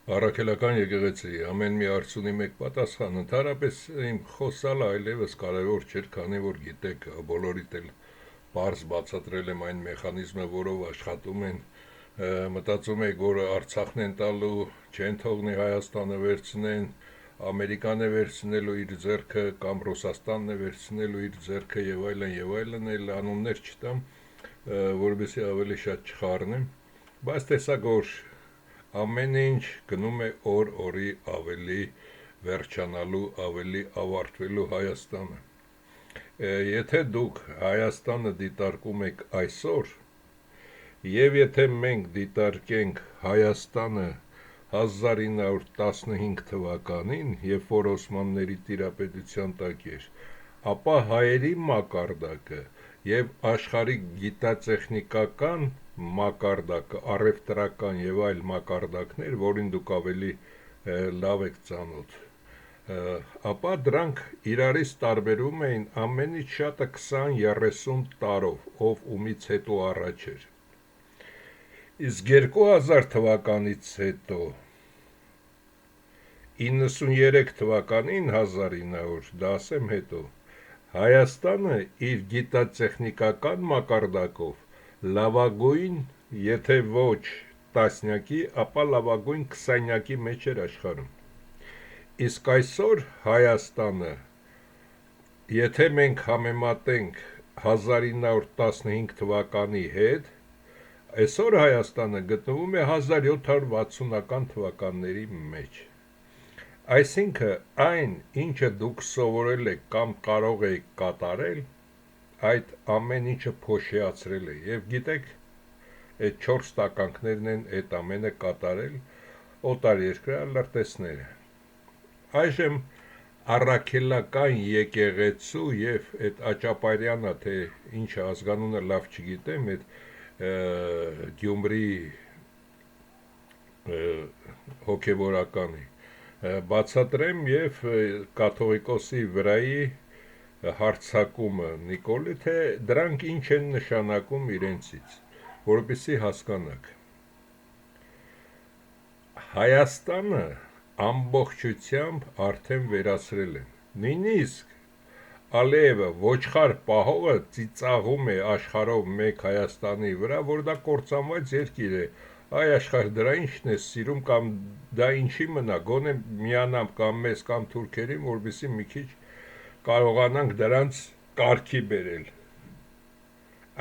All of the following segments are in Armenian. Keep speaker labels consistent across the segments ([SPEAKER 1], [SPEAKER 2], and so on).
[SPEAKER 1] Առաքելական եկեղեցի ամեն մի հարց ունի մեկ պատասխան, ընդհանրապես իմ խոսալը այլևս կարևոր չէր, քանի որ գիտեք, բոլորիդ էլ պարզ բացատրել եմ այն մեխանիզմը, որով աշխատում են, մտածում եք, որ Արցախն են տալու, չեն թողնի Հայաստանը վերցնեն, Ամերիկան է վերցնելու իր ձեռքը կամ Ռուսաստանն է վերցնելու իր ձեռքը եւ այլն էլ անուններ չտամ, որովհետեւ ավելի շատ չխառնեմ, բայց տեսակ որ ամեն ինչ գնում է օր-օրի ավելի վերջանալու, ավելի ավարտվելու Հայաստանը։ Եթե դուք Հայաստանը դիտարկում եք այսօր, եւ եթե մենք դիտարկենք Հայաստանը 1915 թվականին, երբ որ Օսմանների տիրապետության տակ էր, ապա հայերի մակարդակը եւ աշխարհի գիտատեխնիկական մակարդակը, առևտրական եւ այլ մակարդակներ, որին դուք ավելի լավ եք ծանոթ, ապա դրանք իրարից տարբերում էին ամենից շատը 20-30 տարով, ով ումից հետո առաջ էր։ Իսկ 2000 թվականից հետո 93 թվականին 1900, դա ասեմ հետո, Հայաստանը իր գիտատեխնիկական մակարդակով լավագույն, եթե ոչ տասնյակի, ապա լավագույն 20-յակի մեջ էր աշխարհում։ Իսկ այսօր Հայաստանը, եթե մենք համեմատենք 1915 թվականի հետ, այսօր Հայաստանը գտնվում է 1760-ական թվականների մեջ։ Այսինքն այն, ինչը դուք սովորել եք կամ կարող եք կատարել, այդ ամեն ինչը փոշիացրել է, եւ գիտեք, այդ 4 տականքներն են այդ ամենը կատարել օտարերկրյա լրտեսները։ Այժմ առաքելական եկեղեցու եւ այդ Աճապարյանը, թե ինչ ազգանունը լավ չգիտեմ, այդ Գյումրի հոգևորականի բացատրեմ եւ կաթողիկոսի վրայի հարցակումը Նիկոլի, թե դրանք ինչ են նշանակում իրենցից, որպեսզի հասկանաք։ Հայաստանը ամբողջությամբ արդեն վերացրել են, նույնիսկ Ալիևը ոչխար պահողը ծիծաղում է աշխարհով մեկ Հայաստանի վրա, որ դա կործանված երկիր է, այ աշխարհ դրա ինչն է սիրում կամ դա ինչի մնա, գոնե միանամ կամ մեզ կամ թուրքերին, որպեսզի մի քիչ կարողանանք դրանց կարգի բերել։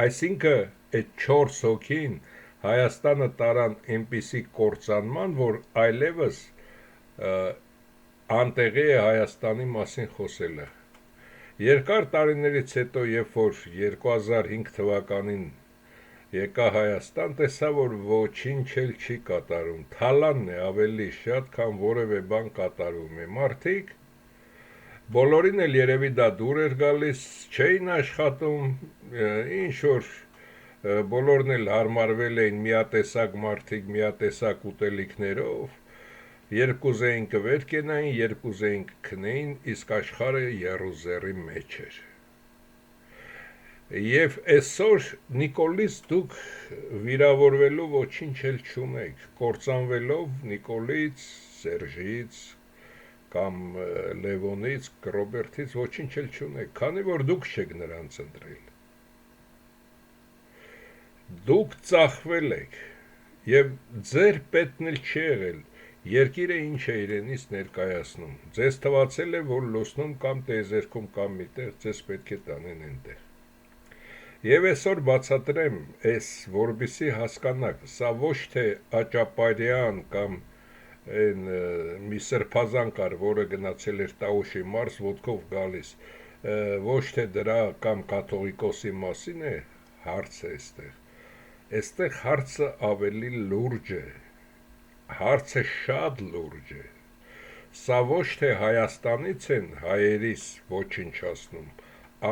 [SPEAKER 1] Այսինքն այդ 4 հոգին Հայաստանը տարան այնպիսի կործանման, որ այլևս անտեղի է Հայաստանի մասին խոսելը։ Երկար տարիներից հետո, երբ որ 2005 թվականին եկա Հայաստան, տեսա, որ ոչինչ էլ չի կատարում, թալանն է ավելի շատ, քան որևէ բան կատարում է։ Մարդիկ բոլորին էլ երևի դա դուր էր գալիս, չէին աշխատում, ինչ որ բոլորն էլ հարմարվել էին միատեսակ մարդիկ, միատեսակ ուտելիքներով, երբ կուզեին կվեր կենային, երբ կուզեին կքնեին, իսկ աշխարհը եռուզեռի մեջ էր։ Եվ այսօր Նիկոլից դուք վիրավորվելու ոչինչ էլ չունեք, կործանվելով Նիկոլից, Սերժից կամ Լևոնից, Ռոբերտից ոչինչ էլ չունեք, քանի որ դուք չեք նրանց ընտրել։ Դուք ծախվել եք եւ ձեր պետն էլ չի եղել, երկիրը ինչ է իրենից ներկայացնում, ձեզ թվացել է, որ լուսնում կամ տեզերքում կամ միտեղ ձեզ պետք է տանեն այնտեղ։ Եվ այսօր բացատրեմ այս, որպեսզի հասկանաք, սա ոչ թե Աճապարյան կամ մի սրբազան կար, որը գնացել էր Տաուշի մարզ ոտքով գալիս, ոչ թե դրա կամ կաթողիկոսի մասին է հարցը այստեղ։ Այստեղ հարցը ավելի լուրջ է, հարցը շատ լուրջ է։ Սա ոչ թե Հայաստանից են հայերիս ոչնչացնում,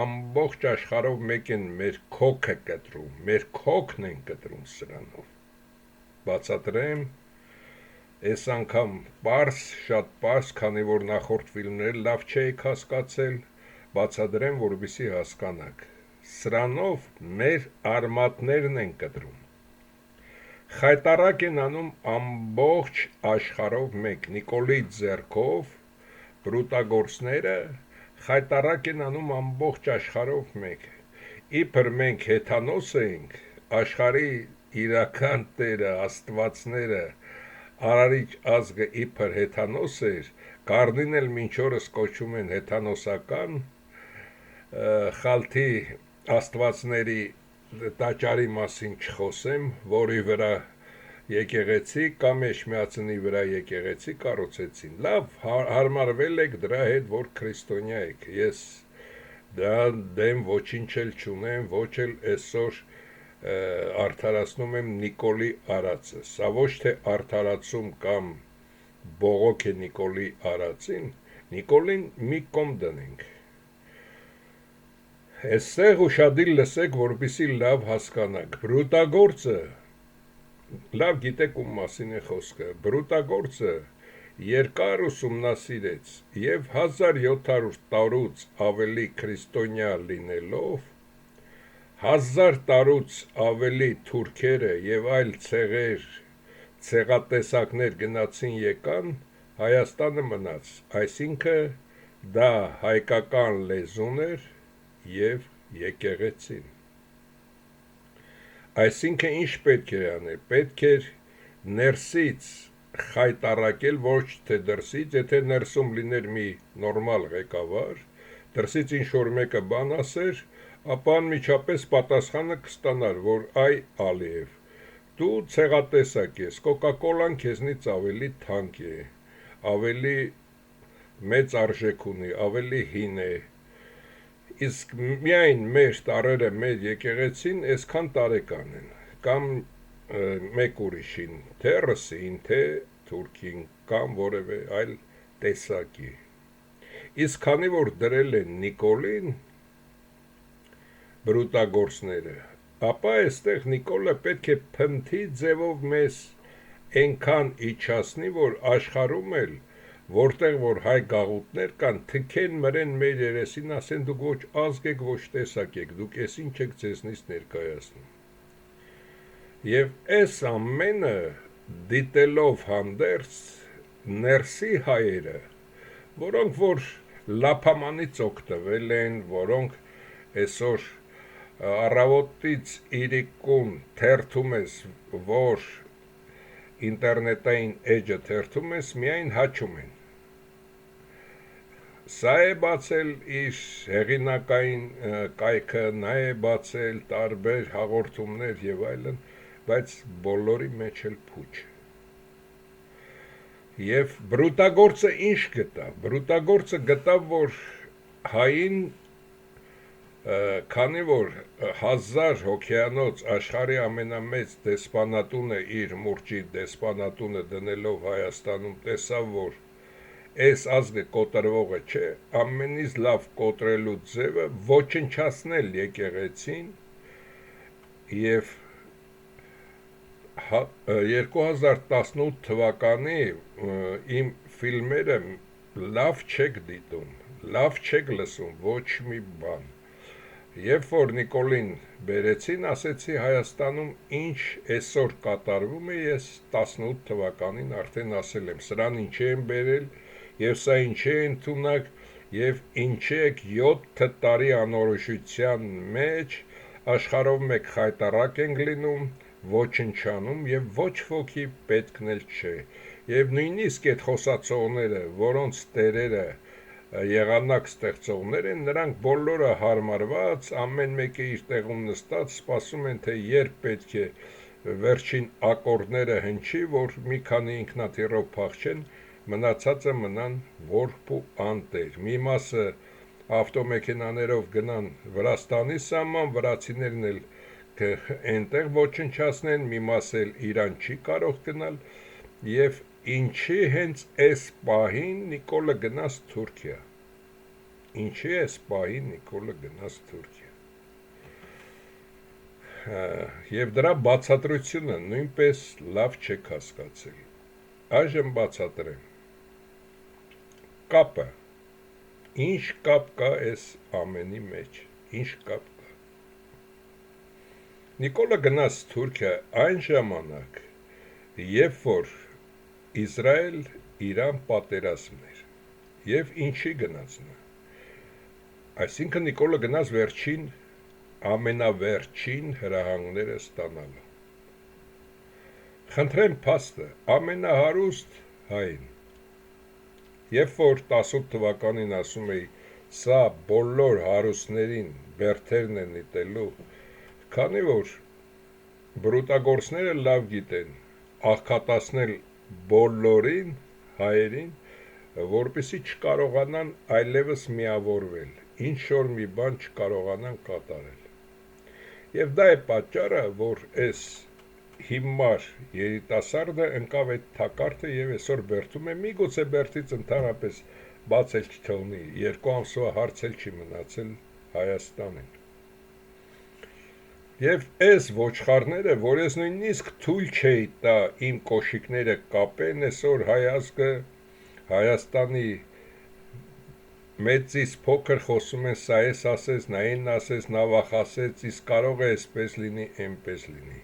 [SPEAKER 1] ամբողջ աշխարհով մեկ են մեր քոքը կտրում, մեր քոքն են կտրում սրանով։ Բացատրեմ, այս անգամ պարզ, շատ պարզ, քանի որ նախորդ ֆիլմներ լավ չէիք հասկացել, բացատրեմ, որպեսզի հասկանաք։ Սրանով մեր արմատներն են կտրում։ խայտարակ են անում ամբողջ աշխարհով մեկ, Նիկոլի ձեռքով բրուտագործները խայտարակ են անում ամբողջ աշխարհով մեկ, իբր մենք հեթանոս ենք, աշխարհի իրական տերը, աստվածները, արարիչ ազգը իբր հեթանոս էր, Գառնին էլ մինչ օրս կոչում են հեթանոսական, խալթի աստվածների տաճարի մասին չխոսեմ, որի վրա եկեղեցի կամ Էջմիածնի վրա եկեղեցի կառուցեցին, լավ, հարմարվել եք դրա հետ, որ քրիստոնյա եք, ես դա դեմ ոչինչ էլ չունեմ, ոչ էլ այսօր արդարացնում եմ Նիկոլի արածը, սա ոչ թե արդարացում կամ բողոք է Նիկոլի արածին, Նիկոլին մի կողմ դնենք, Այստեղ ուշադիր լսեք, որպեսզի լավ հասկանաք, բրուտագործը, լավ գիտեք ում մասին է խոսքը, բրուտագործը երկար ուսումնասիրեց և 1700 տարուց ավելի քրիստոնյա լինելով, 1000 տարուց ավելի թուրքերը և այլ ցեղատեսակներ գնացին եկան, Հայաստանը մնաց, այսինքն դա հայկական լեզուն էր և եկեղեցին, այսինքն ինչ պետք էր անել, պետք էր ներսից խայտարակել, ոչ թե դրսից, եթե ներսում լիներ մի նորմալ ղեկավար, դրսից ինչ-որ մեկը բան ասեր, ապա անմիջապես պատասխանը կստանար, որ այ Ալիև, դու ցեղատեսակ ես, կոկա-կոլան քեզնից ավելի թանկ է, ավելի մեծ արժեք ունի, ավելի հին է, իսկ միայն մեր տարերը մեր եկեղեցին այսքան տարեկան են, կամ մեկ ուրիշին, թե ռսին, թե թուրքին, կամ որևէ այլ տեսակի, իսկ քանի որ դրել են Նիկոլին բրուտագործները, ապա այստեղ Նիկոլը պետք է փնթի ձևով մեզ այնքան իջացնի, որ աշխարհում էլ որտեղ որ հայ գաղութներ կան, թքեն մրեն մեր երեսին, ասեն դուք ոչ ազգ եք, ոչ տեսակ եք, դուք ես ինչ եք ձեզնից ներկայացնում, և այս ամենը դիտելով հանդերձ ներսի հայերը, որոնք որ լափամանից օգտվել են, որոնք այսօր առավոտից իրիկուն թերթում ես, որ ինտերնետային էջը թերթում ես, միայն հաչում են, սա է բացել իր հեղինակային կայքը, նա է բացել տարբեր հաղորդումներ և այլն, բայց բոլորի մեջ էլ փուչ և բրուտագործը ինչ գտավ, բրուտագործը գտավ, որ հային, քանի որ 1000 հոգեանոց աշխարհի ամենամեծ դեսպանատունը իր մուրճի դեսպանատունը դնելով Հայաստանում տեսավ, որ այս ազգը կոտրվողը չէ, ամենից լավ կոտրելու ձևը ոչնչացնել եկեղեցին և 2018 թվականի իմ ֆիլմերը լավ չեք դիտում, լավ չեք լսում, ոչ մի բան, երբ որ Նիկոլին բերեցին, ասեցի Հայաստանում ինչ այսօր կատարվում է, ես 18 թվականին արդեն ասել եմ, սրան ինչի են բերել և սա ինչի է ընդունակ և ինչի եք 7 տարի անորոշության մեջ աշխարհով մեկ խայտարակ ենք լինում, ոչնչանում և ոչ ոքի պետքն էլ չէ և նույնիսկ այդ խոսացողները, որոնց տերերը եղանակ ստեղծողներ են, նրանք բոլորը հարմարված, ամեն մեկը իր տեղում նստած սպասում են, թե երբ պետք է վերջին ակորդները հնչի, որ մի քանի ինքնաթիռով փախչեն, մնացածը մնան որբ ու անտեր, մի մասը ավտոմեքենաներով գնան Վրաստանի սահման, վրացիներն էլ այնտեղ ոչնչացնեն, մի մաս էլ Իրան չի կարող գնալ և ինչի հենց այս պահին Նիկոլը գնաց Թուրքիա, ինչի այս պահին Նիկոլը գնաց Թուրքիա և դրա բացատրությունը նույնպես լավ չեք հասկացել, այժմ բացատրեմ, կապը, ինչ կապ կա այս ամենի մեջ, ինչ կապ կա, Նիկոլը գնաց Թուրքիա այն ժամանակ, Երբ որ Իսրայել Իրան պատերազմն էր, և ինչի գնաց նա, այսինքն Նիկոլը գնաց վերջին, ամենավերջին հրահանգները ստանալու, խնդրեմ փաստը, ամենահարուստ հային, երբ որ 18 թվականին ասում էի, սա բոլոր հարուստներին բերդերն են նետելու, քանի որ բրուտագործները լավ գիտեն աղքատացնել բոլորին հայերին, որպեսզի չկարողանան այլևս միավորվել, ինչ-որ մի բան չկարողանան կատարել, և դա է պատճառը, որ այս հիմար երիտասարդը ընկավ այդ թակարդը և այսօր բերդում է, միգուցե բերդից ընդհանրապես բաց էլ չթողնի, 2 ամսվա հարց էլ չի մնացել Հայաստանին, և այս ոչխարները, որ ես նույնիսկ թույլ չէի տա իմ կոշիկները կապեն, այսօր հայ ազգը Հայաստանի մեծից փոքր խոսում են, սա էս ասեց, նա այն ասեց, նա վախացեց, իսկ կարող է այսպես լինի, այնպես լինի,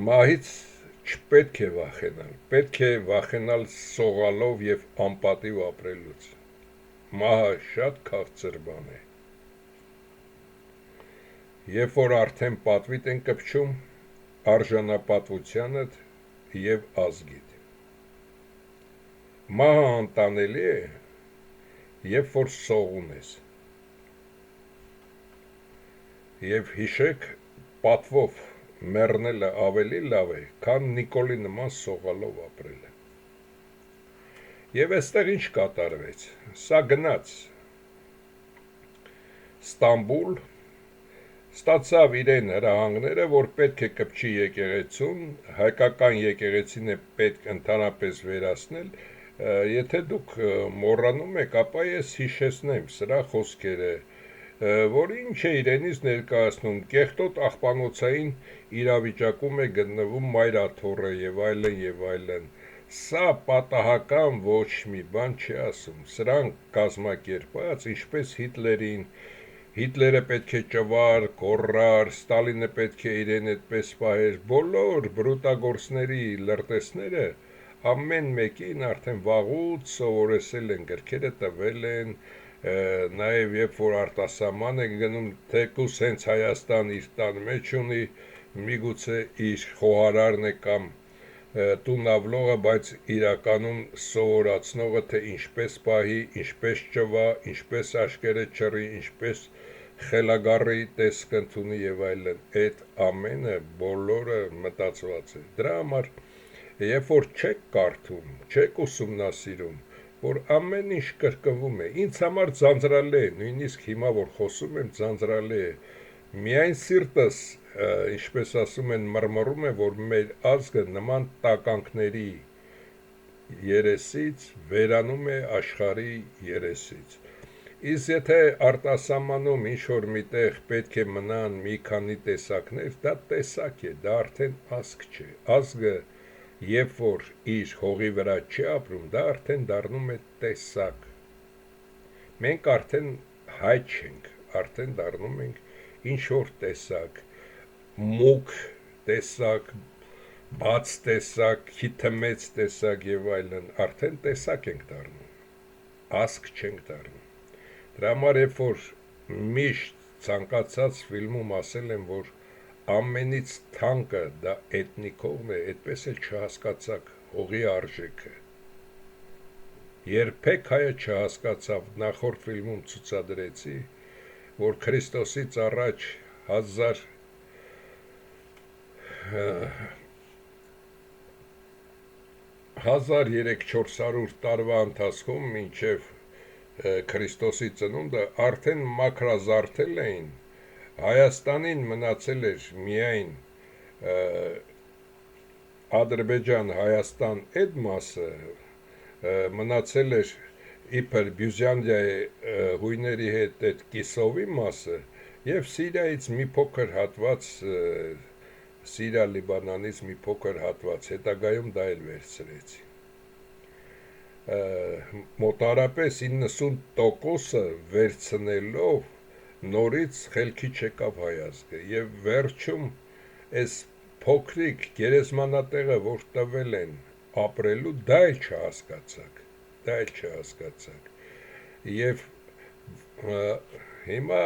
[SPEAKER 1] մահից չպետք է վախենալ, պետք է վախենալ սողալով և անպատիվ ապրելուց, մահը շատ քաղցր բան է, երբ որ արդեն պատվիդ են կպչում արժանապատվությանդ և ազգիդ, մահը անտանելի է, երբ որ սողուն ես, և հիշեք պատվով մեռնելը ավելի լավ է, քան Նիկոլի նման սողալով ապրելը, և այստեղ ինչ կատարվեց, սա գնաց Ստամբուլ, ստացավ իրեն հրահանգները, որ պետք է կպչի եկեղեցուն, հայկական եկեղեցին է պետք ընդհանրապես վերացնել, եթե դուք մոռանում եք, ապա ես հիշեցնեմ սրա խոսքերը, որ ինչ է իրենից ներկայացնում, կեղտոտ աղբանոցային իրավիճակում է գտնվում Մայր Աթոռը և այլն և այլն, սա պատահական ոչ մի բան չի ասում, սրանք կազմակերպած, ինչպես Հիտլերին, Հիտլերը պետք է ճվար, գոռար, Ստալինը պետք է իրեն այդպես պահեր, բոլոր բրուտագործների լրտեսները ամեն մեկին արդեն վաղուց սովորեցել են, գրքերը տվել են, նաև երբ որ արտասահման է գնում, թեկուզ հենց Հայաստան իր տան մեջ ունի, միգուցե իր խոհարարն է կամ տունավլողը, բայց իրականում սովորացնողը, թե ինչպես պահի, ինչպես ճվա, ինչպես աշկերը չռի, ինչպես խելագարի տեսք ընդունի և այլն, այդ ամենը բոլորը մտածված է, դրա համար երբ որ չեք կարդում, չեք ուսումնասիրում, որ ամեն ինչ կրկնվում է, ինձ համար ձանձրալի է, նույնիսկ հիմա որ խոսում եմ ձանձրալի է, միայն սիրտս, ինչպես ասում են, մռմռում է, որ մեր ազգը նման տականքների երեսից վերանում է աշխարհի երեսից, իսկ եթե արտասահմանում ինչ-որ միտեղ պետք է մնան մի քանի տեսակներ, դա տեսակ է, դա արդեն ազգ չէ, ազգը երբ որ իր հողի վրա չի ապրում, դա արդեն դառնում է տեսակ, մենք արդեն հայ չենք, արդեն դառնում ենք ինչ-որ տեսակ, մուգ տեսակ, բաց տեսակ, քիթը մեծ տեսակ և այլն, արդեն տեսակ ենք դառնում, ազգ չենք դառնում, դրա համար երբ որ միշտ ցանկացած ֆիլմում ասել են, որ ամենից թանկը դա էթնիկ հողն է, այդպես էլ չհասկացաք հողի արժեքը, երբեք հայը չհասկացավ, նախորդ ֆիլմում ցուցադրեցի, որ Քրիստոսից առաջ 1300-400 տարվա ընթացքում մինչև Քրիստոսի ծնունդը արդեն մաքրազարդել էին, Հայաստանին մնացել էր միայն Ադրբեջան, Հայաստան այդ մասը, մնացել էր իբր Բյուզանդիայի հույների հետ այդ Կիսովի մասը և Սիրիայից մի փոքր հատված, Սիրիա Լիբանանից մի փոքր հատված, հետագայում դա էլ վերցրեցի, մոտարապես 90%-ը վերցնելով նորից խելքի չեկավ հայ ազգը և վերջում այս փոքրիկ գերեզմանատեղը, որ տվել են ապրելու, դա էլ չհասկացաք, եւ հիմա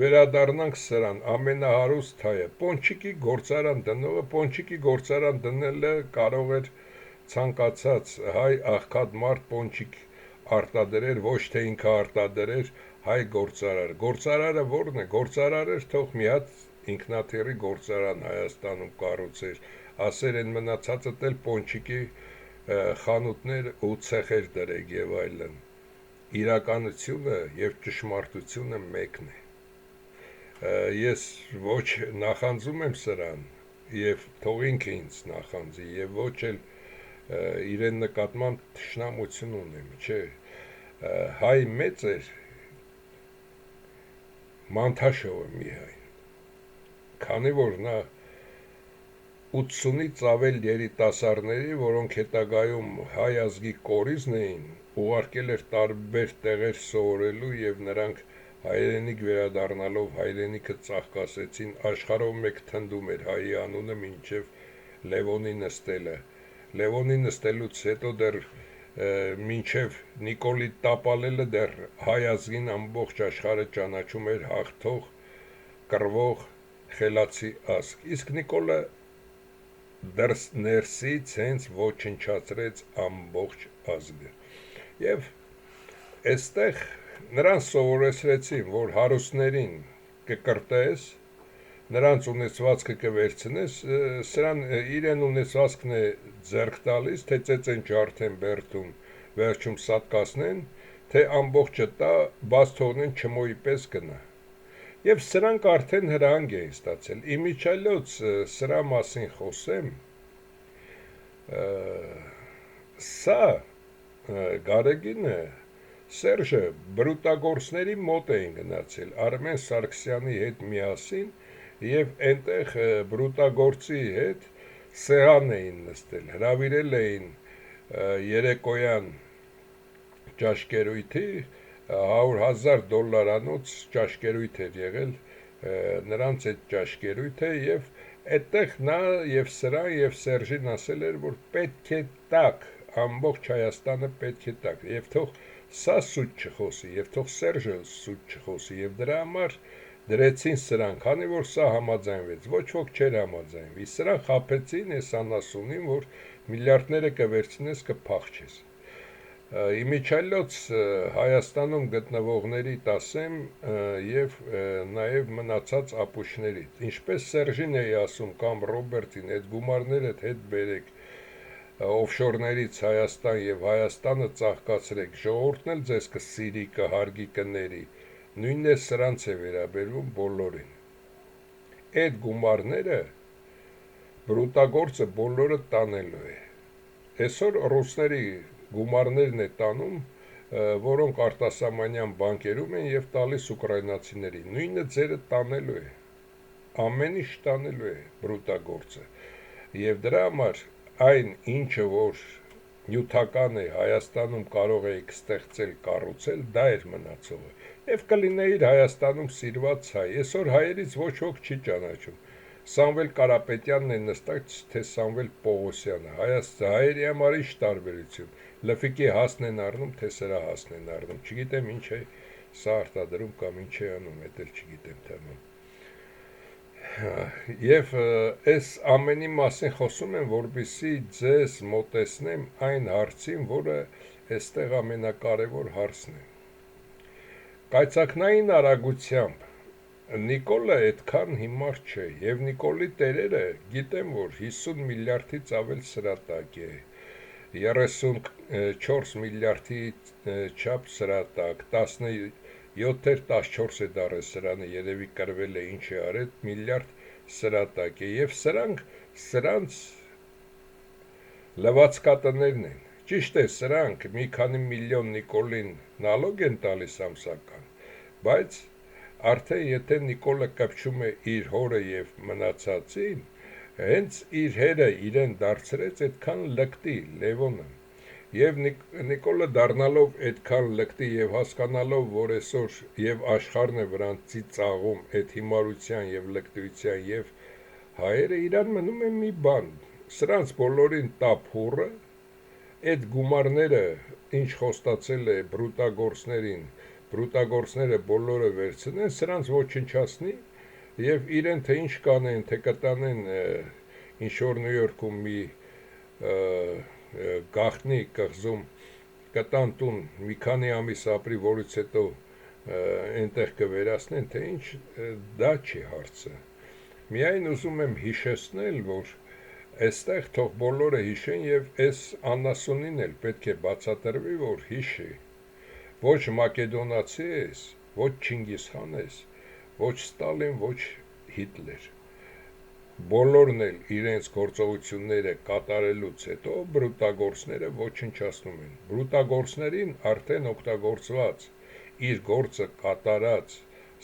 [SPEAKER 1] վերադառնանք սրան, ամենահարուստ հայը, Պոնչիկի գործարան դնողը, Պոնչիկի գործարան դնելը կարող էր ցանկացած հայ աղքատ մարդ Պոնչիկ արտադրեր, ոչ թե ինքը արտադրեր հայ գործարար։ Գործարարը ո՞րն է։ Գործարարը թող մի հատ ինքնաթիռի գործարան Հայաստանում կառուցեր, ասեր են մնացածը էլ Պոնչիկի խանութներ ու ցեխեր դրեք եւ այլն։ Իրականությունը եւ ճշմարտությունը մեկն է։ Ես ոչ նախանձում եմ սրան եւ թող ինքը ինձ նախանձի եւ ոչ էլ իրեն նկատմամբ թշնամություն ունեմ, չէ։ Հայ մեծ էր Մանթաշովը մի հայ, քանի որ նա 80-ից ավել երիտասարդների, որոնք հետագայում հայ ազգի կորիզն էին, ուղարկել էր տարբեր տեղեր սովորելու եւ նրանք հայրենիք վերադառնալով հայրենիքը ծաղկացեցին, աշխարհով մեկ թնդում էր հայի անունը մինչև Լևոնի նստելը։ Լևոնի նստելուց հետո դեռ մինչև Նիկոլի տապալելը դեռ հայ ազգին ամբողջ աշխարհը ճանաչում էր հաղթող, կռվող, խելացի ազգ։ Իսկ Նիկոլը ներսից հենց ոչնչացրեց ամբողջ ազգը։ Եվ այստեղ նրան սովորեցրեցին, որ հարուստներին կկրտես, նրանց ունեցվածքը կվերցնես, սրան իրեն ունեցվածքն է ձեռք տալիս, թե ծեծեն ջարդեն բերդում, վերջում սատկացնեն, թե ամբողջը տա, բաց թողնեն չմոյի պես գնա։ Եվ սրանք արդեն հրահանգ էին ստացել։ Իմիջիայլոց սրա մասին խոսեմ, սա Գարեգինը Սերժը բրուտագործների մոտ էին գնացել Արմեն Սարգսյանի հետ միասին եւ այնտեղ բրուտագործի հետ սեղան էին նստել, հրավիրել էին երեկոյան ճաշկերույթի $100,000 ճաշկերույթ էր եղել նրանց այդ ճաշկերույթը եւ այդտեղ նա եւ սրան եւ Սերժին ասել էր, որ պետք է տակ, ամբողջ Հայաստանը պետք է տակ եւ թող սա սուտ չխոսի եւ թող Սերժը սուտ չխոսի եւ դրա համար դրեցին սրան, քանի որ սա համաձայնվեց, ոչ ոք չէր համաձայնվի, սրան խաբեցին այս անասունին, որ միլիարդները կվերցնես կփախչես։ Իմիջիայլոց Հայաստանում գտնվողների ասեմ եւ նաեւ մնացած ապուշներից, ինչպես Սերժին էի ասում կամ Ռոբերտին, այդ գումարները հետ բերեք օֆշորներից Հայաստան եւ Հայաստանը ծաղկացրեք, ժողովուրդն էլ ձեզ կսիրի, կհարգի, կների, նույնն է սրանց է վերաբերվում բոլորին։ Այդ գումարները բրուտագործը բոլորը տանելու է։ Այսօր ռուսների գումարներն է տանում, որոնք արտասահմանյան բանկերում են եւ տալիս ուկրաինացիների, նույնը ձերը տանելու է, ամեն ինչ տանելու է բրուտագործը եւ դրա համար այն ինչը որ նյութական է Հայաստանում կարող էիք ստեղծել, կառուցել, դա էր մնացողը եւ կլիներ Հայաստանում սիրված հայ։ Այսօր հայերից ոչ ոք չի ճանաչում։ Սամվել Կարապետյանն է նստած, թե Սամվել Պողոսյանը։ Հայերի համար ինչ տարբերություն։ Լֆիկի հասն են առնում, թե սրա հասն են առնում։ Չգիտեմ ինչ է սա արտադրում կամ ինչ է անում, դա էլ չգիտեմ թեման։ Եվ այս ամենի մասին խոսում եմ, որպեսզի ձեզ մոտեցնեմ այն հարցին, որը այստեղ ամենակարևոր հարցն է։ Կայծակնային արագությամբ Նիկոլը այդքան հիմար չէ, եւ Նիկոլի տերերը գիտեմ, որ 50 միլիարդից ավել սրատակ է, 34 միլիարդի չափ սրատակ, 7-14 է դարը սրանը, երևի կրվել է ինչ է արել, միլիարդ սրատակ է, եւ սրանց լվացկատներն են, ճիշտ է, սրանք մի քանի միլիոն Նիկոլին նալոգ են տալիս ամսական, բայց արդեն եթե Նիկոլը կպչում է իր հորը եւ մնացածին, հենց իր հերը իրեն դարձրեց այդքան լկտի Լևոնը, եւ Նիկոլը դառնալով այդքան լկտի եւ հասկանալով, որ այսօր եւ աշխարհն է վրանցի ծաղում այդ հիմարության եւ լկտիության եւ Հայերը իրան մնում են մի բան, սրանց բոլորին տափուրը, այդ գումարները, ինչ խոստացել է բրուտագործները բոլորը վերցնեն, սրանց ոչնչացնի եւ իրեն թե ինչ կանեն, թե կտանեն ինչ-որ Նյու Յորքում մի գաղտնի կղզում կտան տուն մի քանի ամիս ապրի, որից հետո այնտեղ կվերացնեն, թե ինչ, դա չի հարցը։ Միայն ուզում եմ հիշեցնել, որ այստեղ թող բոլորը հիշեն եւ այս անասունին էլ պետք է բացատրվի, որ հիշի, ոչ մակեդոնացի ես, ոչ Չինգիզխան ես, ոչ Ստալին, ոչ Հիտլեր։ Բոլորն էլ իրենց գործողությունները կատարելուց հետո բրուտագործները ոչնչացնում են։ Բրուտագործներին արդեն օգտագործված իր գործը կատարած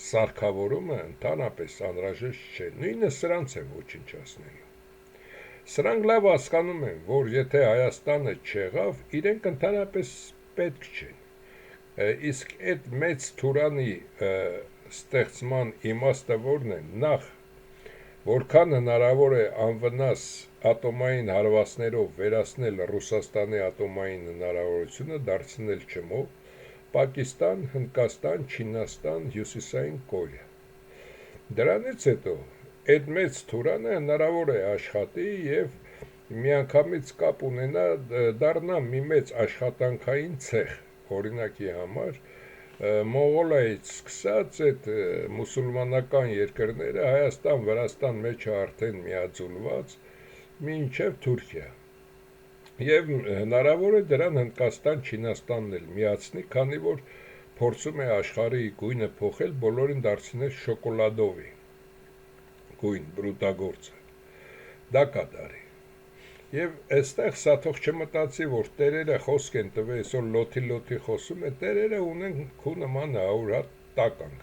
[SPEAKER 1] սարքավորումը ընդհանրապես անհրաժեշտ չէ, նույնը սրանց է ոչնչացնելու։ Սրանք լավ հասկանում են, որ եթե Հայաստանը չեղավ, իրենք ընդհանրապես պետք չեն։ Իսկ այդ մեծ թուրանի ստեղծման իմաստը որն է, նախ որքան հնարավոր է անվնաս ատոմային հարվածներով վերացնել Ռուսաստանի ատոմային հնարավորությունը, դարձնել չմոռ Պակիստան, Հնդկաստան, Չինաստան, Հյուսիսային Կորեա։ Դրանից հետո այդ մեծ թուրանը հնարավոր է աշխատի եւ միանգամից կապ ունենա, դառնա մի մեծ աշխատանքային ցեխ, օրինակի համար Մոնղոլիայից սկսած այդ մուսուլմանական երկրները Հայաստան, Վրաստան մեջը արդեն միաձուլված մինչև Թուրքիա։ Եվ հնարավոր է դրան Հնդկաստան, Չինաստանն էլ միացնի, քանի որ փորձում է աշխարհի գույնը փոխել, բոլորին դարձնել շոկոլադովի գույն բրուտագործը։ Դա կատարի։ Եվ այստեղ սա թող չմտածի, որ տերերը խոսք են տվել, այսօր լոթի խոսում է, տերերը ունեն քու նման 100 հատ տականք։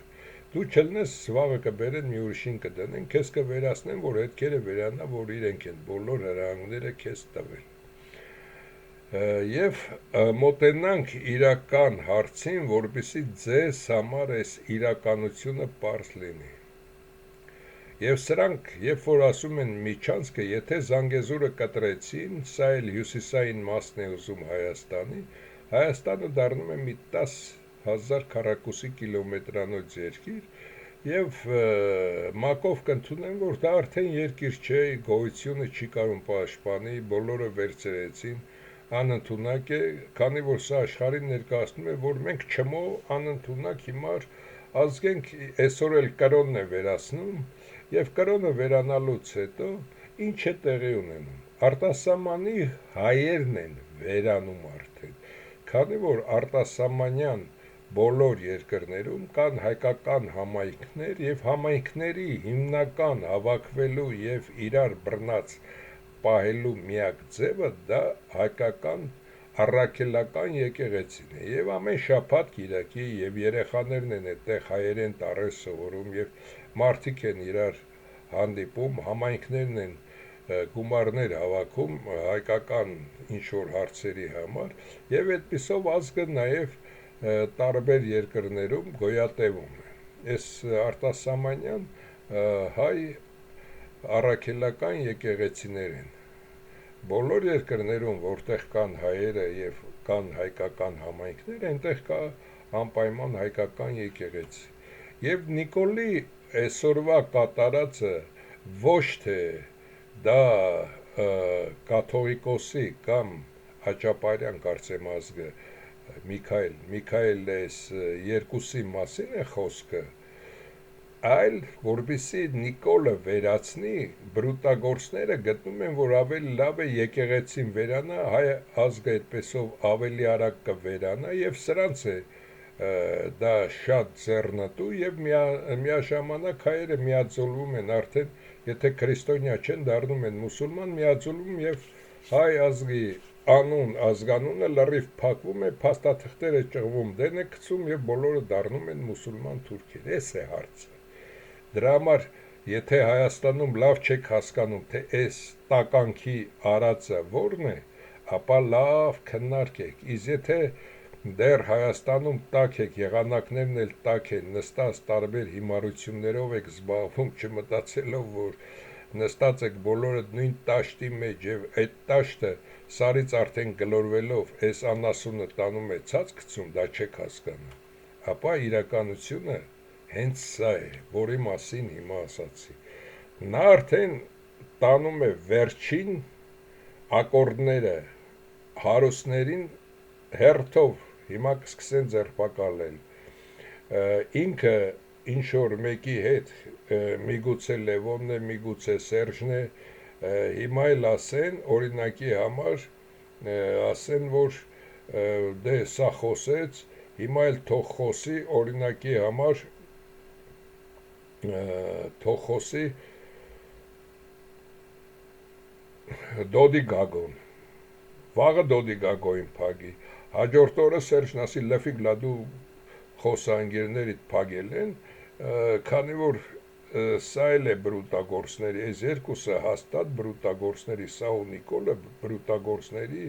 [SPEAKER 1] Դու չլնես վաղը կբերեն մի ուրիշին կդնեն, քեզ կվերացնեն, որ հետքերը վերանա, որ իրենք են բոլոր հրահանգները քեզ տվել։ Եվ մոտենանք իրական հարցին, որպեսզի ձեզ համար այս իրականությունը պարզ լինի։ Եվ սրանք, երբ որ ասում են միջանցքը, եթե Զանգեզուրը կտրեցին, սա էլ հյուսիսային մասն է ուզում Հայաստանի, Հայաստանը դառնում է մի 10,000 քառակուսի կիլոմետրանոց երկիր եւ մակով կընդունեն, որ դա արդեն երկիր չէ, գոյությունը չի կարող պաշտպանի, բոլորը վերցրեցին, անընդունակ է, քանի որ սա աշխարհին ներկայացնում է, որ մենք չմո անընդունակ հիմար ազգենք, այսօր էլ կրոնն է վերացնում, եւ կրոնը վերանալուց հետո ինչ է տեղի ունենում։ Արտասահմանի հայերն են վերանում արդեն, քանի որ արտասահմանյան բոլոր երկրներում կան հայկական համայնքներ եւ համայնքների հիմնական հավաքվելու եւ իրար բռնած պահելու միակ ձևը դա հայկական առաքելական եկեղեցին է եւ ամեն շաբաթ կիրակի եւ երեխաներն են այդտեղ հայերեն տառեր սովորում եւ մարդիկ են իրար հանդիպում, համայնքներն են գումարներ հավաքում հայկական ինչ-որ հարցերի համար եւ այդպիսով ազգը նաեւ տարբեր երկրներում գոյատևում է։ Այս արտասահմանյան հայ առաքելական եկեղեցիներ են։ Բոլոր երկրներում, որտեղ կան հայերը եւ կան հայկական համայնքներ, այնտեղ կա անպայման հայկական եկեղեցի։ Եվ Նիկոլի այսօրվա կատարածը ոչ թե դա կաթողիկոսի կամ Աճապարյան կարծեմ ազգը Միքայել այս երկուսի մասին է խոսքը, այլ որպեսզի Նիկոլը վերացնի, բրուտագործները գտնում են, որ ավելի լավ է եկեղեցին վերանա, հայ ազգը այդպեսով ավելի արագ կվերանա եւ սրանց է դա շատ ձեռնտու եւ միաժամանակ հայերը միաձուլվում են արդեն, եթե քրիստոնյա չեն, դառնում են մուսուլման, միաձուլվում եւ հայ ազգի անուն ազգանունը լրիվ փակվում է, փաստաթղթերը ճղվում դեն է գցում եւ բոլորը դառնում են մուսուլման թուրքեր։ Էս է հարցը։ Դրա համար, եթե Հայաստանում լավ չեք հասկանում, թե այս տականքի արածը որն է, ապա լավ քննարկեք, իսկ եթե դեռ Հայաստանում տաք եք, եղանակներն էլ տաք են, նստած տարբեր հիմարություններով եք զբաղվում, չմտածելով, որ նստած եք բոլորդ նույն տաշտի մեջ եւ այդ տաշտը սարից արդեն գլորվելով այս անասունը տանում է ցած գցում, դա չեք հասկանում, ապա իրականությունը հենց սա է, որի մասին հիմա ասացի։ Նա արդեն տանում է վերջին ակորդները հարուստներին հերթով, հիմա կսկսեն ձերբակալել, ինքը ինչ-որ մեկի հետ, միգուցե Լևոնն է, միգուցե Սերժն է, հիմա էլ ասեն, օրինակի համար, ասեն, որ դե սա խոսեց, հիմա էլ թող խոսի, օրինակի համար, թող խոսի Դոդի Գագոն, վաղը Դոդի Գագոին փագի, հաջորդ օրը Սերժն ասի լեֆիկ լադու խոսանգերներիդ փագել են, քանի որ սա էլ է բրուտագործների, այս երկուսը հաստատ բրուտագործների, սա ու Նիկոլը բրուտագործների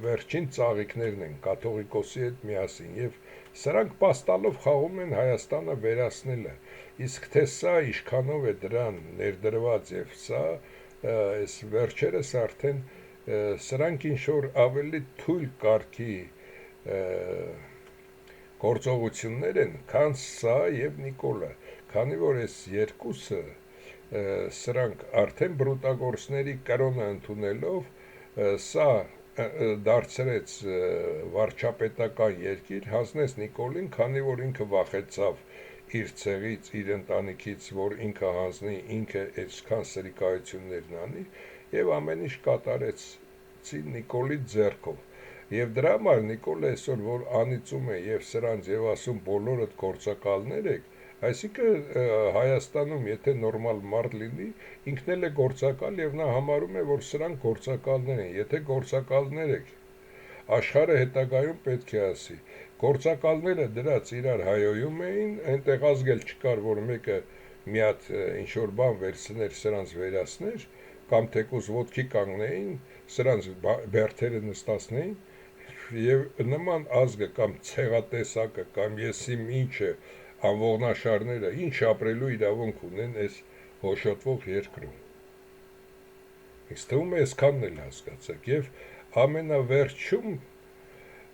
[SPEAKER 1] վերջին ծաղիկներն են կաթողիկոսի հետ միասին, եւ սրանք պաստալով խաղում են Հայաստանը վերացնելը, իսկ թե սա ինչքանով է դրան ներդրված եւ սա այս վերջերս արդեն սրանք ինչ-որ ավելի թույլ կարգի գործողություններ են, քան սա եւ Նիկոլը, քանի որ այս երկուսը սրանք արդեն բրուտագործների կրոնը ընդունելով սա դարձրեց վարչապետական երկիր, հանձնեց Նիկոլին, քանի որ ինքը վախեցավ իր ցեղից, իր ընտանիքից, որ ինքը հանձնի, ինքը այսքան սրիկայություններն անի, եւ ամեն ինչ կատարեցի Նիկոլի ձեռքով։ Եվ դրա համար Նիկոլը այսօր որ անիծում է եւ սրանց եւ ասում բոլորդ գործակալներ եք, այսինքն Հայաստանում եթե նորմալ մարդ լինի, ինքն էլ է գործակալ եւ նա համարում է, որ սրանք գործակալներ են, եթե գործակալներ եք, աշխարհը հետագայում պետք է ասի, գործակալները դրած իրար հայոյում էին, այնտեղ ազգել չկար, որ մեկը մի հատ ինչ-որ բան վերցներ, սրանց վերացներ, կամ թեկուզ ոտքի կանգնեին, սրանց բերթերը նստացնեին, եւ նման ազգը կամ ցեղատեսակը կամ եսիմ ինչը անողնաշարները ինչ ապրելու իրավունք ունեն այս հոշոտվող երկրում։ Ինձ թվում է այսքանն էլ հասկացեք եւ ամենավերջում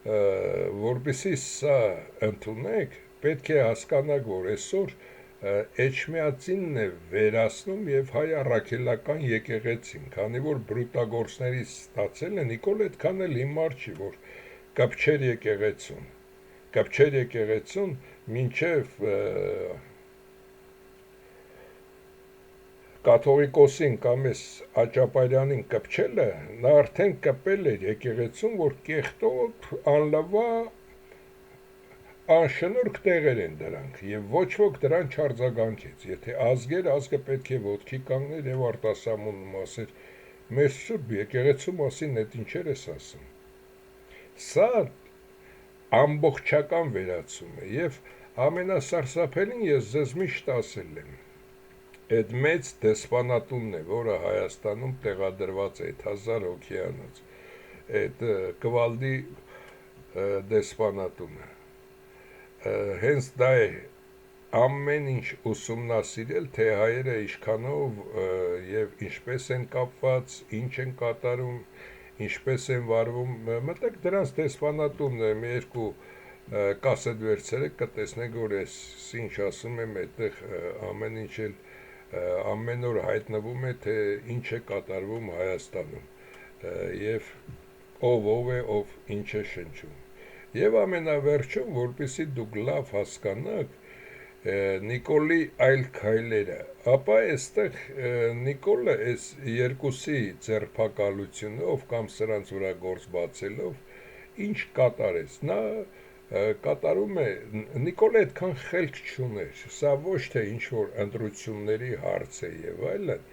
[SPEAKER 1] որպեսզի սա ընդունեք, պետք է հասկանաք, որ այսօր Էջմիածինն է վերացնում եւ հայ առաքելական եկեղեցին, քանի որ բրուտագործներից ստացել է, Նիկոլ այդքան էլ հիմար չի, որ կպչեր եկեղեցուն մինչև կաթողիկոսին կամ այս Աճապարյանին կպչելը, նա արդեն կպել էր եկեղեցուն, որ կեղտոտ, անլվա, անշնորհք տեղեր են դրանք, եւ ոչ ոք դրան չարձագանքեց, եթե ազգը պետք է ոտքի կանգներ եւ արտասահմանում ասեր, մեր սուրբ եկեղեցու մասին այդ ինչեր ես ասում։ Սա ամբողջական վերացում է եւ ամենասարսափելին ես ձեզ միշտ ասել եմ, այդ մեծ դեսպանատունն է, որը Հայաստանում տեղադրված է, 1000 հոգեանոց, այդ Կվալդի դեսպանատունը, հենց դա է ամեն ինչ ուսումնասիրել, թե հայերը ինչքանով եւ ինչպես են կապված, ինչ են կատարում, ինչպես են վարվում, մտեք դրանց դեսպանատունը մի երկու կասետ վերցրեք, կտեսնեք, որ ես ինչ ասում եմ, այդտեղ ամեն ինչ էլ ամեն օր հայտնվում է, թե ինչ է կատարվում Հայաստանում եւ ով է, ով ինչ է շնչում։ Եվ ամենավերջում, որպեսզի դուք լավ հասկանաք Նիկոլի այլ քայլերը, ապա այստեղ Նիկոլը այս երկուսի ձերբակալությունով կամ սրանց վրա գործ բացելով ինչ կատարեց, նա կատարում է, Նիկոլը այդքան խելք չուներ, սա ոչ թե ինչ-որ ընտրությունների հարց է եւ այլն,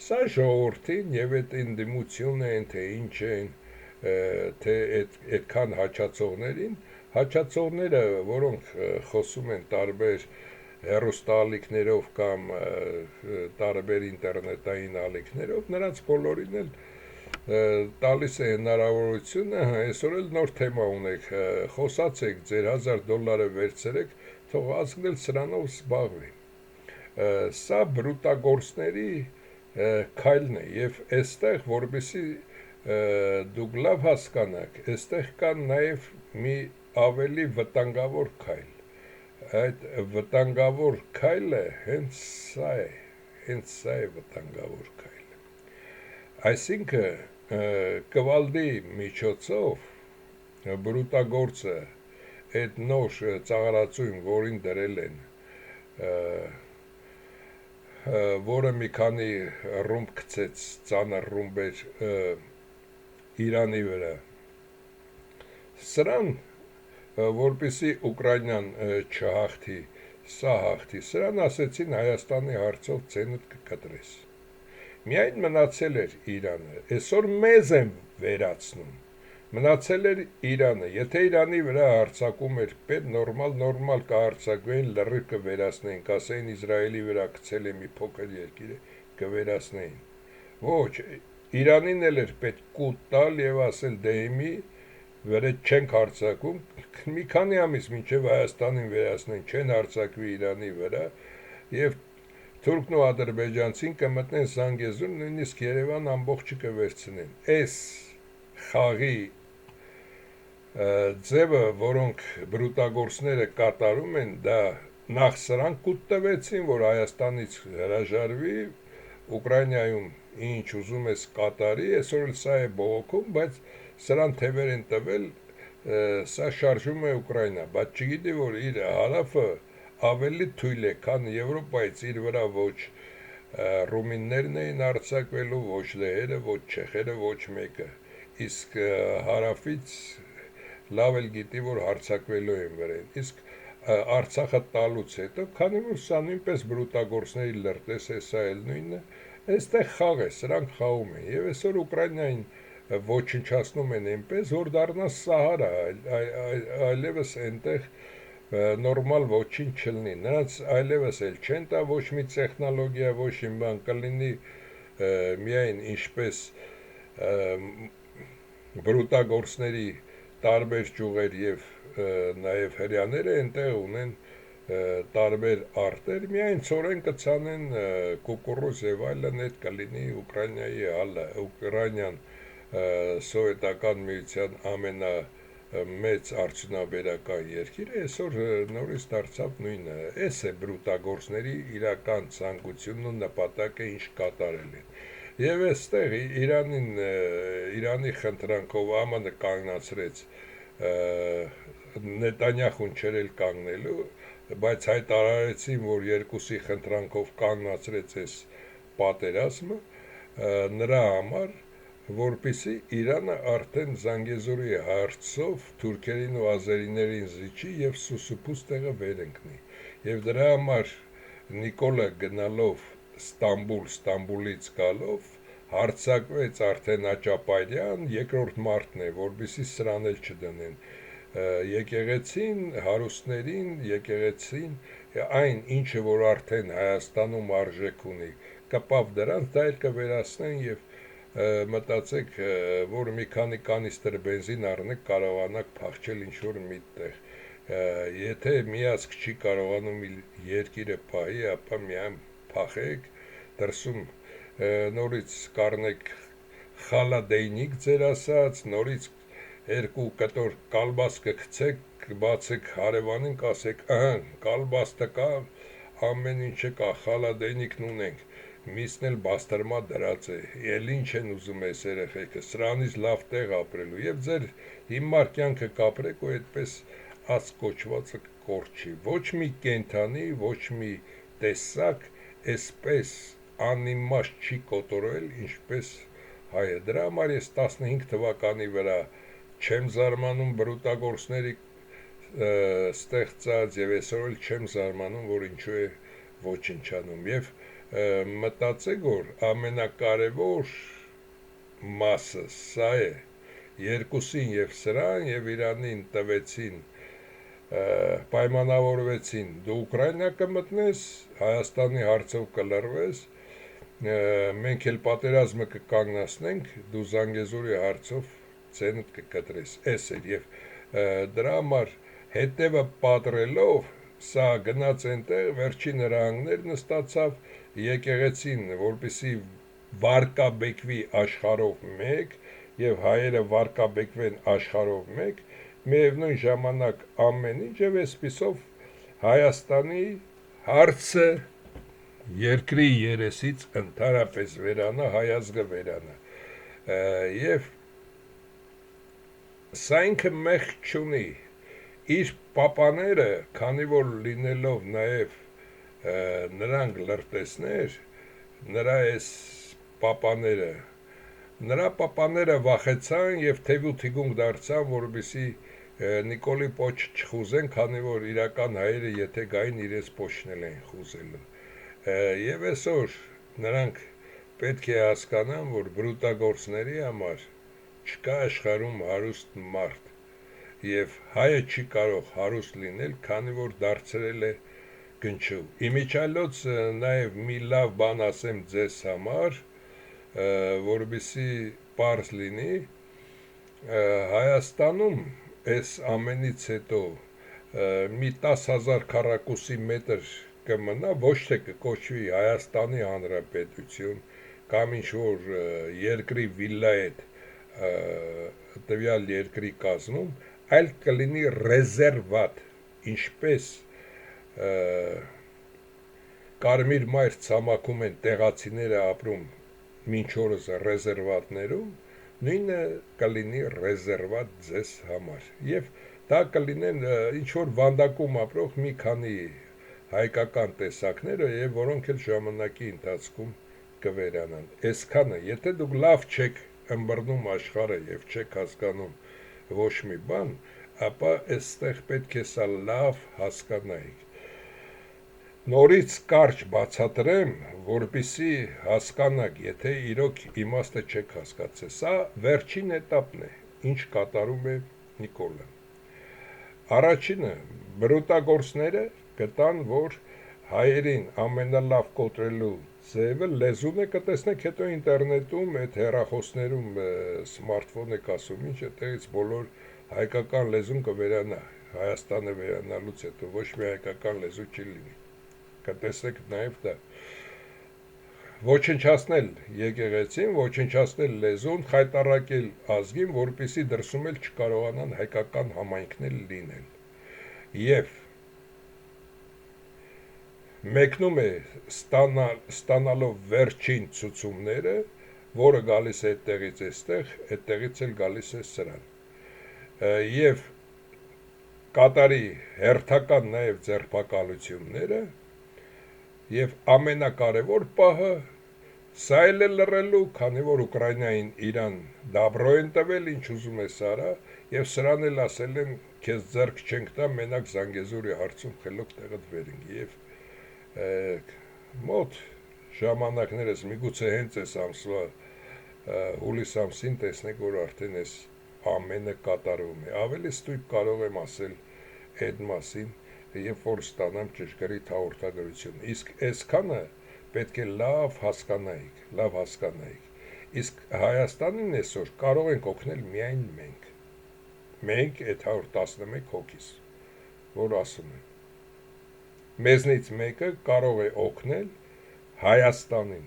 [SPEAKER 1] սա ժողովրդին եւ այդ ընդդիմություն են, թե ինչ են, թե այդքան հաճացողները, որոնք խոսում են տարբեր հեռուստաալիքներով կամ տարբեր ինտերնետային ալիքներով, նրանց բոլորին էլ տալիս է հնարավորությունը, այսօր էլ նոր թեմա ունեք, խոսացեք, ձեր $1000 վերցրեք, թող ազգն էլ սրանով զբաղվի։ Սա բրուտագործների քայլն է եւ այստեղ որպեսի դուք լավ հասկանաք, այստեղ կա նաեւ մի ավելի վտանգավոր քայլ։ Այդ վտանգավոր քայլը հենց սա է վտանգավոր քայլը։ Այսինքն կվալդի միջոցով բրուտագործը այդ նոր ծաղրածույն, որին դրել են, որը մի քանի ռումբ գցեց, ծանր ռումբեր Իրանի վրա, սրան, որպեսի Ուկրաինան չհաղթի, սա հաղթի, սրան ասեցին Հայաստանի հարցով ցենդ կկտրես։ Միայն մնացել էր Իրանը, այսօր մեզ են վերացնում, մնացել էր Իրանը, եթե Իրանի վրա հարձակում էր պետ, նորմալ կհարձակվեին, լրիվ կվերացնեին, կասեին Իսրայելի վրա գցել է մի փոքր երկիր, կվերացնեին։ Ոչ, Իրանին էլ էր պետք կուտ տալ եւ ասել դե հիմի վրա չենք հարձակում, մի քանի ամիս մինչև Հայաստանին վերացնեն, չեն հարձակվի Իրանի վրա եւ Թուրքն ու ադրբեջանցին կմտնեն Զանգեզուր, նույնիսկ Երևան ամբողջը կվերցնեն։ Այս խաղի ձևը, որոնք բրուտագործները կատարում են, դա նախ սրանք կուտ տվեցին, որ Հայաստանից հրաժարվի, Ուկրաինայում ինչ ուզում ես կատարի, այսօր էլ սա է բողոքում, բայց սրան թևեր են տվել, սա շարժում է Ուկրաինա, բայց չգիտի, որ իր հարավը ավելի թույլ է, քան Եվրոպայից իր վրա ոչ ռումիններն էին արձակվելու, ոչ լեհերը, ոչ չեխերը, ոչ մեկը, իսկ հարավից լավ էլ գիտի, որ հարձակվելու են վրան, իսկ Արցախը տալուց հետո, քանի որ սա նույնպես բրուտագործների լրտես է, սա էլ նույնը, այստեղ խաղ է, սրանք խաղում են, եւ այսօր Ուկրաինային ոչնչացնում են այնպես, որ դառնա Սահարա, այլևս այնտեղ նորմալ ոչինչ չլինի, նրանց այլևս էլ չեն տա ոչ մի տեխնոլոգիա, ոչ մի բան կլինի միայն ինչպես բրուտագործների տարբեր ճյուղեր եւ նաեւ հрьяաները այնտեղ ունեն տարբեր արտեր, միայն ծորեն կցանեն կուկուռուզ եւ այլն, այդ կլինի Ուկրաինայի հալը, Ուկրաինան սովետական միության ամենամեծ արդյունաբերական երկիրը, այսօր նորից դարձավ նույնը, այս է բրուտագործների իրական ցանկությունն ու նպատակը ինչ կատարել են։ Եվ այստեղ Իրանի խնդրանքով ԱՄՆ կանգնացրեց Նետանյախուն չերել կանգնելու, բայց հայտարարեցին, որ երկուսի խնդրանքով կանգնացրեց այս պատերազմը նրա համար, որպեսզի Իրանը արդեն Զանգեզուրի հարցով թուրքերին ու ազերիներին զիջի եւ սուսուփուս տեղը վեր ընկնի։ Եվ դրա համար Նիկոլը գնալով Ստամբուլից գալով հարձակվեց արդեն Աճապարյան, երկրորդ մարտն է, որպեսզի սրան էլ չդնեն եկեղեցին, հարուստներին, եկեղեցին, այն ինչը որ արդեն Հայաստանում արժեք ունի, կպավ դրանց, դա էլ կվերացնեն եւ մտածեք, որ մի քանի կանիստր բենզին առնեք, կարողանաք փախչել ինչ-որ միտեղ, եթե միացք չի կարողանում երկիրը պահի, ապա միայն փախեք, դրսում նորից կառնեք խալադեյնիկ ձեր ասած, նորից երկու կտոր կալբաս կգցեք, բացեք հարևանին, կասեք, կալբաստը կա, ամեն ինչը կա, խալադեյնիկն ունենք, միսն էլ բաստրմա դրած է, էլ ինչ են ուզում ես երեխեքը, սրանից լավ տեղ ապրելու, եւ ձեր հիմար կյանքը կապրեք ու այդպես աց կոչվածը կորչի, ոչ մի կենթանի, ոչ մի տեսակ այսպես անիմաստ չի կոտորել, ինչպես հայը, դրա համար ես 15 թվականի վրա չեմ զարմանում բրուտագործների ստեղծած եւ այսօր էլ չեմ զարմանում, որ ինչու է ոչնչանում եւ մտածեք, որ ամենակարևոր մասը սա է, երկուսին եւ սրան եւ Իրանին տվեցին, պայմանավորվեցին, դու Ուկրաինա կմտնես, Հայաստանի հարցով կլռվես, մենք էլ պատերազմը կկանգնացնենք, դու Զանգեզուրի հարցով ցենդ կկտրես, այս էր եւ դրա համար հետևը պատրելով սա գնաց այնտեղ վերջին հրահանգներ նստացավ եկեղեցին, որպեսի վարկաբեկվի աշխարհով մեկ եւ հայերը վարկաբեկվեն աշխարհով մեկ, միևնույն ժամանակ ամեն ինչ եւ այսպիսով Հայաստանի հարցը երկրի երեսից ընդհանրապես վերանա, հայազգը վերանա եւ սա ինքը մեղք չունի իր պապաները, քանի որ լինելով նաեւ նրանք լրտեսներ, նրա պապաները վախեցան եւ թեւութիգունք դարձան, որովհետեւ Նիկոլի պոչ չխուզեն, քանի որ իրական հայերը եթե գային իրենց պոչնել են խուզելու։ Եվ այսօր նրանք պետք է հասկանան, որ բրուտագործների համար չկա աշխարհում հարուստ մարդ, եւ հայը չի կարող հարուստ լինել, քանի որ դարձրել է գնչու։ Իմիջիալոց նաեւ մի լավ բան ասեմ ձեզ համար, որովհետեւ պարզ լինի, Հայաստանում այս ամենից հետո մի 10,000 քառակուսի մետր կմնա, ոչ թե կկոչվի Հայաստանի Հանրապետություն կամ ինչ-որ երկրի վիլայետ տվյալ երկրի կազմում, այլ կլինի ռեզերվատ, ինչպես Կարմիր մայր ցամաքում են տեղացիները ապրում մինչ օրս ռեզերվատներում, նույնը կլինի ռեզերվատ ձեզ համար եւ դա կլինեն ինչ-որ վանդակում ապրող մի քանի հայկական տեսակները եւ որոնք էլ ժամանակի ընթացքում կվերանան։ Այսքանը, եթե դուք լավ չեք ըմբռնում աշխարհը եւ չեք հասկանում ոչ մի բան, ապա այստեղ պետք է սա լավ հասկանայիք։ Նորից կարճ բացատրեմ, որպեսզի հասկանաք, եթե իրոք իմաստը չեք հասկացել։ Սա վերջին էտապն է, ինչ կատարում է Նիկոլան։ Առաջինը բրուտագործները գտան, որ հայերին ամենալավ կոտրելու ձևը լեզուն է, կտեսնեք հետո ինտերնետում, այդ հեռախոսներում սմարթֆոն եք ասում, ինչ այդտեղից բոլոր հայկական լեզուն կվերանա, Հայաստանը վերանալուց հետո ոչ մի հայկական լեզու չի լինի։ Կտեսնեք նաև դա ոչնչացնել եկեղեցին, ոչնչացնել լեզուն, խայտառակել ազգին, որպեսզի դրսում էլ չկարողանան հայկական համայնքներ լինել։ Եվ մեկնում է ստանալով վերջին ցուցումները, որը գալիս է այդտեղից այստեղ, այդտեղից էլ գալիս է սրան։ Եվ կատարի հերթական նաև ձերբակալությունները եւ ամենակարևոր պահը սա էլ է լռելու, քանի որ Ուկրաինային իրան դաբրո են տվել, ինչ ուզում է սարա, եւ սրան էլ ասել են, քեզ ձեռք չենք տա, մենակ Զանգեզուրի հարցում խելոք տեղդ վերինք, եւ մոտ ժամանակներս միգուցե հենց այս ամսվա հուլիս ամսին տեսնեք, որ արդեն այս ամենը կատարվում է։ Ավելի ստույգ կարող եմ ասել այդ մասին, երբ որ ստանամ ճշգրիտ հաղորդագրություն։ Իսկ այսքանը պետք է լավ հասկանայիք։ Իսկ Հայաստանին այսօր կարող ենք օգնել միայն մենք։ Մենք այդ 111 հոգիս, որ ասում են։ Մեզնից մեկը կարող է օգնել Հայաստանին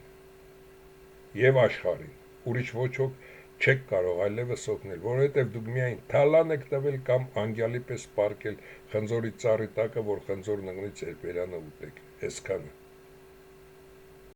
[SPEAKER 1] եւ աշխարհին։ Ուրիշ ոչ ոք չեք կարող այլևս օգնել, որովհետև դուք միայն թալան եք տվել կամ անգյալի պես պարկել խնձորի ծառի տակը, որ խնձորն ընկնի ձեր բերանը ուտեք, այսքանը։